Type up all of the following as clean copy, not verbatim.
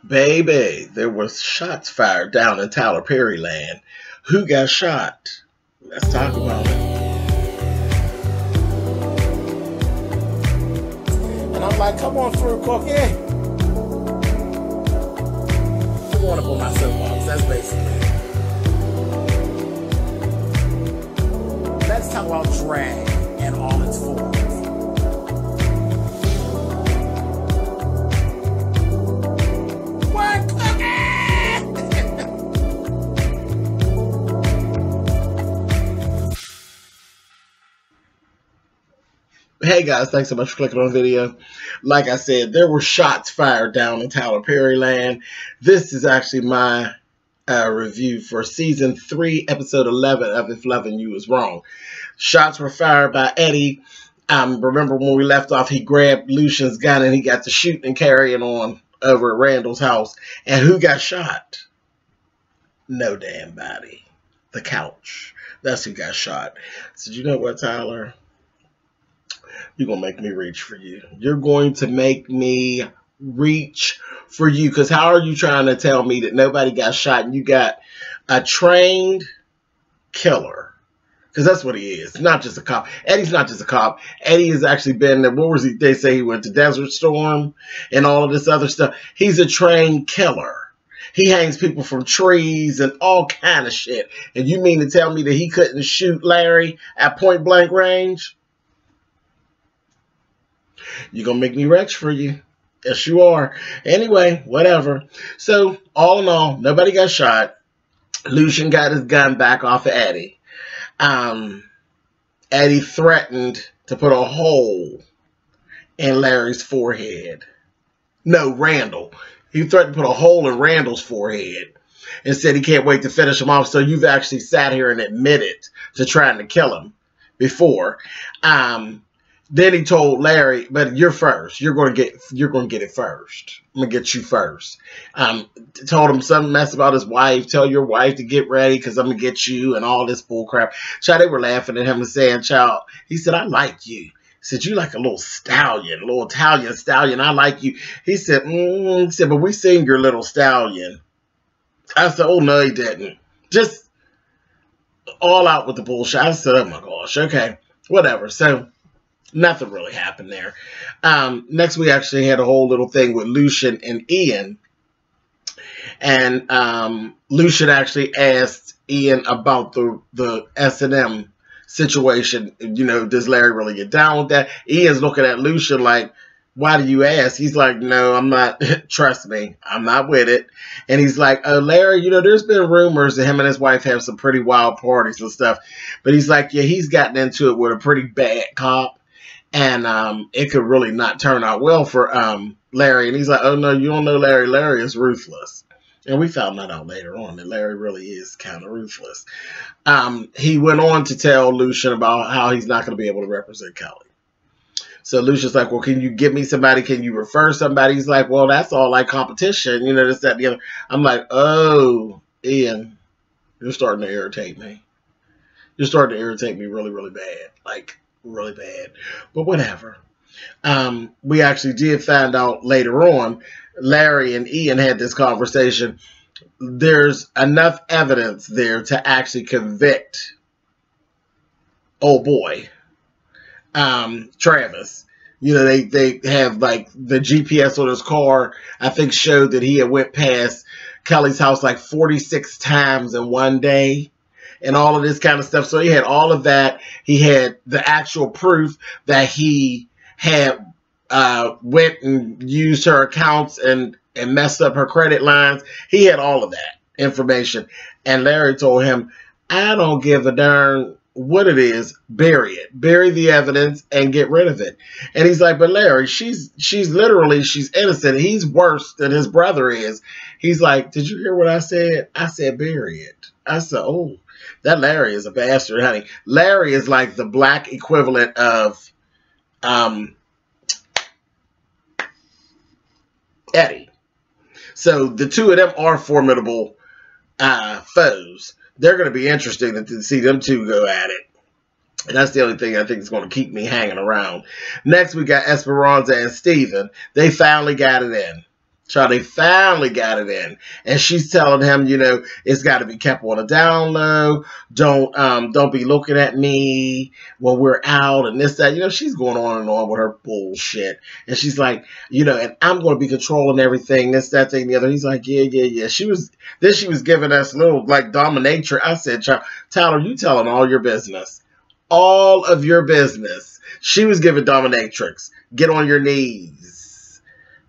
Baby, there was shots fired down in Tyler Perry land. Who got shot? Let's talk about it. And I'm like, come on through, Cookie. I want to put my soapbox. That's basically it. Let's talk about drag in all its forms. What, Cookie? Hey guys, thanks so much for clicking on the video. Like I said, there were shots fired down in Tyler Perry land. This is actually my review for season 3, episode 11 of If Loving You Is Wrong. Shots were fired by Eddie. Remember when we left off, he grabbed Lucian's gun and he got to shooting and carrying on over at Randall's house. And who got shot? No damn body. The couch. That's who got shot. So you know what, Tyler? You're going to make me reach for you. You're going to make me reach for you. Because how are you trying to tell me that nobody got shot and you got a trained killer? Because that's what he is. Not just a cop. Eddie's not just a cop. Eddie has actually been, what was he? They say he went to Desert Storm and all of this other stuff. He's a trained killer. He hangs people from trees and all kind of shit. And you mean to tell me that he couldn't shoot Larry at point blank range? You're going to make me retch for you. Yes, you are. Anyway, whatever. So, all in all, nobody got shot. Lucian got his gun back off of Eddie. Eddie threatened to put a hole in Larry's forehead. No, Randall. He threatened to put a hole in Randall's forehead and said he can't wait to finish him off. So you've actually sat here and admitted to trying to kill him before. Then he told Larry, but you're first. You're going to get it first. I'm going to get you first. Told him some mess about his wife. Tell your wife to get ready because I'm going to get you and all this bull crap. Child, they were laughing at him and saying, child, he said, I like you. He said, you like a little stallion, a little Italian stallion. I like you. He said, but we seen your little stallion. I said, oh, no, he didn't. Just all out with the bullshit. I said, oh, my gosh. Okay, whatever. So nothing really happened there. Next, we actually had a whole little thing with Lucian and Ian. And Lucian actually asked Ian about the S&M situation. You know, does Larry really get down with that? Ian's looking at Lucian like, why do you ask? He's like, no, I'm not. Trust me, I'm not with it. And he's like, oh, Larry, you know, there's been rumors that him and his wife have some pretty wild parties and stuff. But he's like, yeah, he's gotten into it with a pretty bad cop. And it could really not turn out well for Larry. And he's like, oh, no, you don't know Larry. Larry is ruthless. And we found that out later on, that Larry really is kind of ruthless. He went on to tell Lucian about how he's not going to be able to represent Kelly. So Lucian's like, well, can you give me somebody? Can you refer somebody? He's like, well, that's all like competition. You know, this, that, the other. I'm like, oh, Ian, you're starting to irritate me. You're starting to irritate me really, really bad. Like, really bad. But whatever. We actually did find out later on, Larry and Ian had this conversation. There's enough evidence there to actually convict old boy, Travis. You know, they have like the GPS on his car, I think showed that he had went past Kelly's house like 46 times in one day. And all of this kind of stuff. So he had all of that. He had the actual proof that he had went and used her accounts and messed up her credit lines. He had all of that information. And Larry told him, I don't give a darn what it is. Bury it. Bury the evidence and get rid of it. And he's like, but Larry, she's innocent. He's worse than his brother is. He's like, did you hear what I said? I said, bury it. I said, oh. That Larry is a bastard, honey. Larry is like the black equivalent of Eddie. So the two of them are formidable foes. They're going to be interesting to see them two go at it. And that's the only thing I think is going to keep me hanging around. Next, we got Esperanza and Steven. They finally got it in. Child, they finally got it in. And she's telling him, you know, it's got to be kept on a down low. Don't be looking at me when we're out and this, that. You know, she's going on and on with her bullshit. And she's like, you know, and I'm going to be controlling everything, this, that, thing, the other. He's like, yeah. She was giving us a little, like, dominatrix. I said, Tyler, you telling all your business. All of your business. She was giving dominatrix. Get on your knees.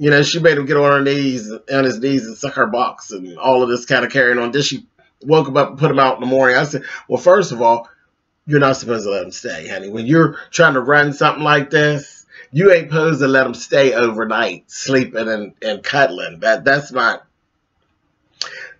You know, she made him get on his knees and suck her box and all of this kind of carrying on. Then she woke him up and put him out in the morning. I said, well, first of all, you're not supposed to let him stay, honey. When you're trying to run something like this, you ain't supposed to let him stay overnight, sleeping and cuddling. That's not,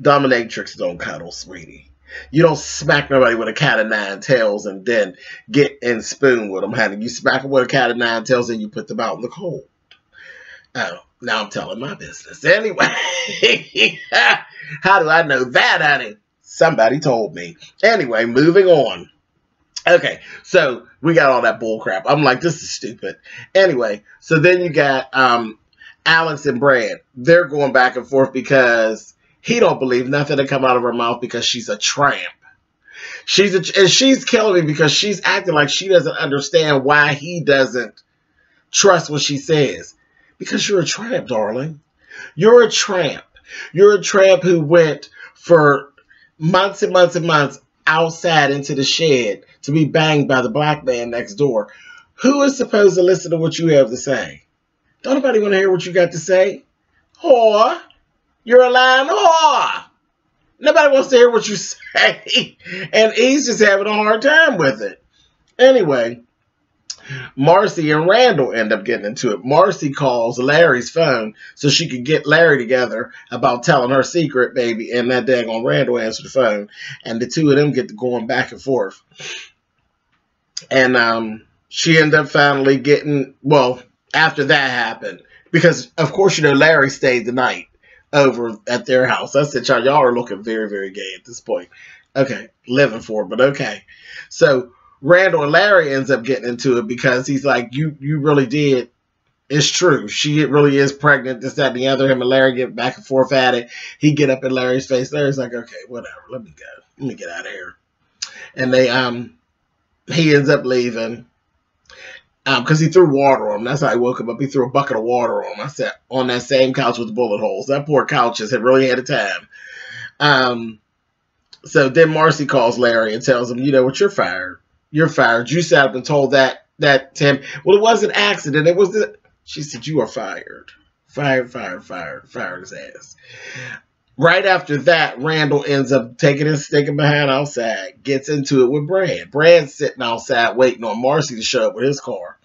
dominatrix don't cuddle, sweetie. You don't smack nobody with a cat of nine tails and then get in spoon with them, honey. You smack them with a cat of nine tails and you put them out in the cold. Oh, now I'm telling my business. Anyway, how do I know that, honey? Somebody told me. Anyway, moving on. Okay, so we got all that bull crap. I'm like, this is stupid. Anyway, so then you got Alex and Brad. They're going back and forth because he don't believe nothing that come out of her mouth because she's a tramp. And she's killing me because she's acting like she doesn't understand why he doesn't trust what she says. Because you're a tramp, darling. You're a tramp. You're a tramp who went for months and months and months outside into the shed to be banged by the black man next door. Who is supposed to listen to what you have to say? Don't nobody want to hear what you got to say? Whore. You're a lying whore. Nobody wants to hear what you say. And he's just having a hard time with it. Anyway, Marcy and Randall end up getting into it. Marcy calls Larry's phone so she could get Larry together about telling her secret, baby, and that daggone Randall answered the phone. And the two of them get to going back and forth. And she ended up finally getting, well, after that happened, because, of course, you know, Larry stayed the night over at their house. I said, y'all are looking very, very gay at this point. Okay, living for it, but okay. So Randall and Larry ends up getting into it because he's like, you really did. It's true. She really is pregnant, this, that, and the other. Him and Larry get back and forth at it. He get up in Larry's face. Larry's like, okay, whatever. Let me go. Let me get out of here. And he ends up leaving because he threw water on him. That's how he woke him up. He threw a bucket of water on him. I sat on that same couch with the bullet holes. That poor couch has really had a time. So then Marcy calls Larry and tells him, you know what, you're fired. You're fired. You sat up and told that Tim. Well, it was an accident. It was she said, you are fired. Fired his ass. Right after that, Randall ends up taking his stinking behind outside, gets into it with Brad. Brad's sitting outside waiting on Marcy to show up with his car.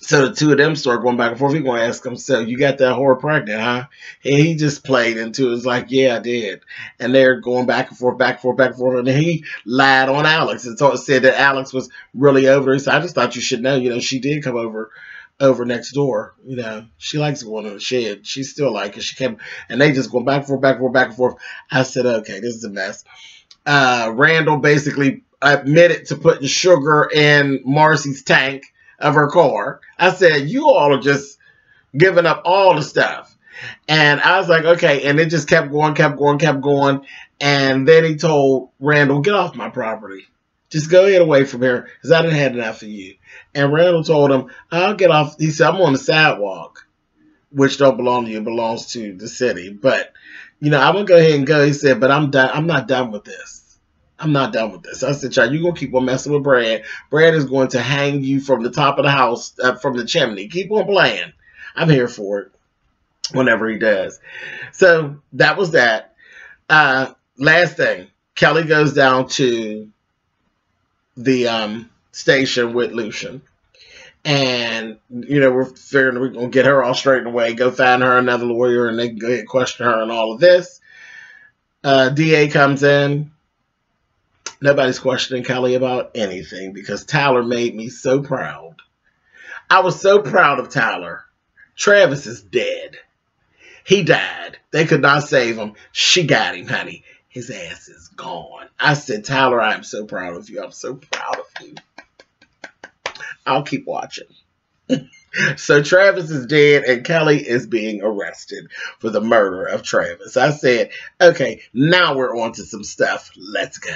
So the two of them start going back and forth. He's going to ask him, so you got that whore pregnant, huh? And he just played into it. It's like, yeah, I did. And they're going back and forth, back and forth, back and forth. And then he lied on Alex and said that Alex was really over. He said, I just thought you should know, you know, she did come over next door. You know, she likes going in the shed. She still like it. She came, and they just go back and forth, back and forth, back and forth. I said, okay, this is a mess. Randall basically admitted to putting sugar in Marcy's tank of her car. I said, you all are just giving up all the stuff. And I was like, okay. And it just kept going. And then he told Randall, get off my property. Just go ahead away from here because I didn't have enough of you. And Randall told him, I'll get off. He said, I'm on the sidewalk, which don't belong to you. It belongs to the city. But, you know, I'm going to go ahead and go. He said, but I'm done. I'm not done with this. I'm not done with this. I said, child, you're going to keep on messing with Brad. Brad is going to hang you from the top of the house, from the chimney. Keep on playing. I'm here for it whenever he does. So that was that. Last thing, Kelly goes down to the station with Lucian. And, you know, we're figuring we're going to get her all straightened away, go find her another lawyer, and they can go ahead and question her and all of this. DA comes in. Nobody's questioning Kelly about anything because Tyler made me so proud. I was so proud of Tyler. Travis is dead. He died. They could not save him. She got him, honey. His ass is gone. I said, Tyler, I am so proud of you. I'm so proud of you. I'll keep watching. So Travis is dead and Kelly is being arrested for the murder of Travis. I said, okay, now we're on to some stuff. Let's go.